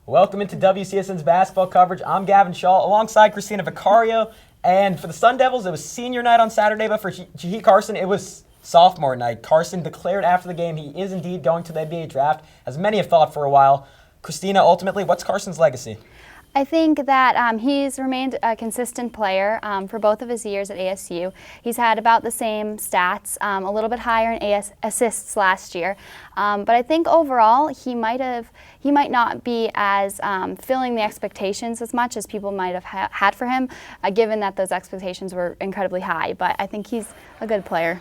Welcome into WCSN's basketball coverage. I'm Gavin, Schall, alongside Kristina, Vicario. And for the Sun Devils, it was senior night on Saturday, but for Jahii Carson, it was sophomore night. Carson declared after the game he is indeed going to the NBA draft, as many have thought for a while. Kristina, ultimately, what's Carson's legacy? I think that he's remained a consistent player for both of his years at ASU. He's had about the same stats, a little bit higher in assists last year. But I think overall he might not be as filling the expectations as much as people might have had for him, given that those expectations were incredibly high. But I think he's a good player.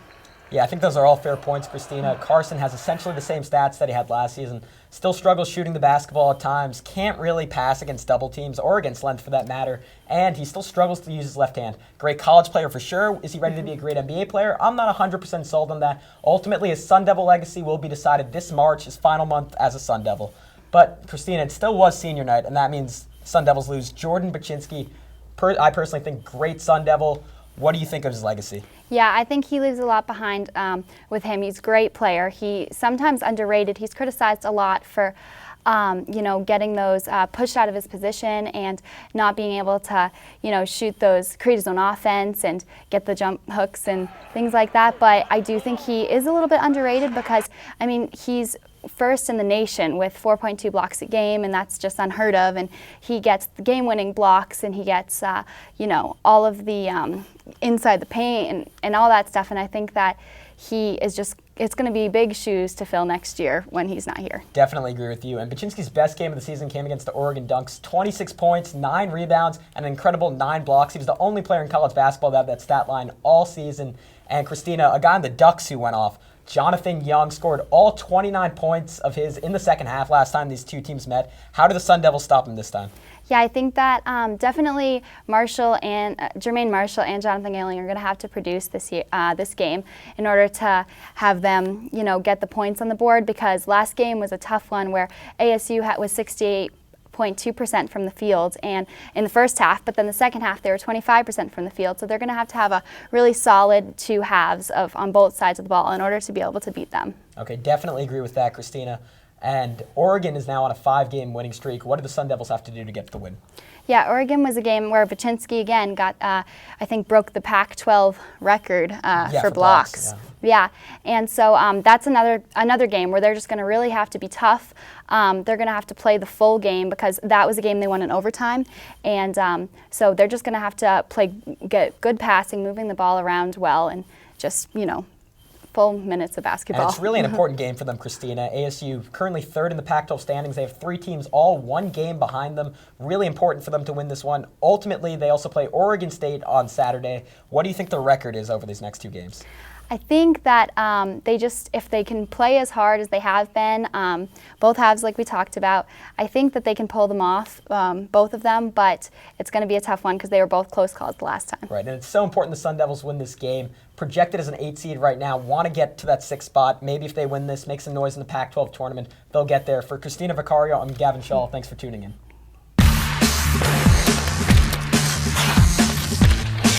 Yeah, I think those are all fair points, Kristina. Carson has essentially the same stats that he had last season. Still struggles shooting the basketball at times. Can't really pass against double teams or against length for that matter. And he still struggles to use his left hand. Great college player for sure. Is he ready to be a great NBA player? I'm not 100% sold on that. Ultimately, his Sun Devil legacy will be decided this March, his final month as a Sun Devil. But, Kristina, it still was senior night, and that means Sun Devils lose Jordan Bachynski. I personally think great Sun Devil. What do you think of his legacy? Yeah, I think he leaves a lot behind with him. He's a great player. He's sometimes underrated. He's criticized a lot for, getting those pushed out of his position and not being able to, shoot those, create his own offense and get the jump hooks and things like that. But I do think he is a little bit underrated because, he's first in the nation with 4.2 blocks a game, and that's just unheard of. And he gets the game-winning blocks, and he gets, all of the inside the paint and all that stuff. And I think that he is just, it's going to be big shoes to fill next year when he's not here. Definitely agree with you. And Bachynski's best game of the season came against the Oregon Ducks. 26 points, 9 rebounds, and an incredible 9 blocks. He was the only player in college basketball to have that stat line all season. And Kristina, a guy on the Ducks who went off, Jonathan Young, scored all 29 points of his in the second half last time these two teams met. How did the Sun Devils stop him this time? Yeah, I think that definitely Jermaine Marshall and Jonathan Gailing are going to have to produce this game in order to have them, get the points on the board, because last game was a tough one where ASU was 68.2% from the field and in the first half, but then the second half they were 25% from the field. So they're going to have a really solid two halves on both sides of the ball in order to be able to beat them. Okay, definitely agree with that, Kristina. And Oregon is now on a 5-game winning streak. What do the Sun Devils have to do to get the win? Yeah, Oregon was a game where Bachynski again broke the Pac-12 record for blocks. Yeah, and so that's another game where they're just going to really have to be tough. They're going to have to play the full game because that was a game they won in overtime, and so they're just going to have to get good passing, moving the ball around well, and just full minutes of basketball. And it's really an important game for them, Kristina. ASU currently third in the Pac-12 standings. They have 3 teams all 1 game behind them. Really important for them to win this one. Ultimately, they also play Oregon State on Saturday. What do you think the record is over these next 2 games? I think that if they can play as hard as they have been, both halves like we talked about, I think that they can pull them off, both of them, but it's going to be a tough one because they were both close calls the last time. Right, and it's so important the Sun Devils win this game. Projected as an 8 seed right now, want to get to that 6th spot. Maybe if they win this, make some noise in the Pac-12 tournament, they'll get there. For Kristina, Vicario, I'm Gavin, Schall. Thanks for tuning in.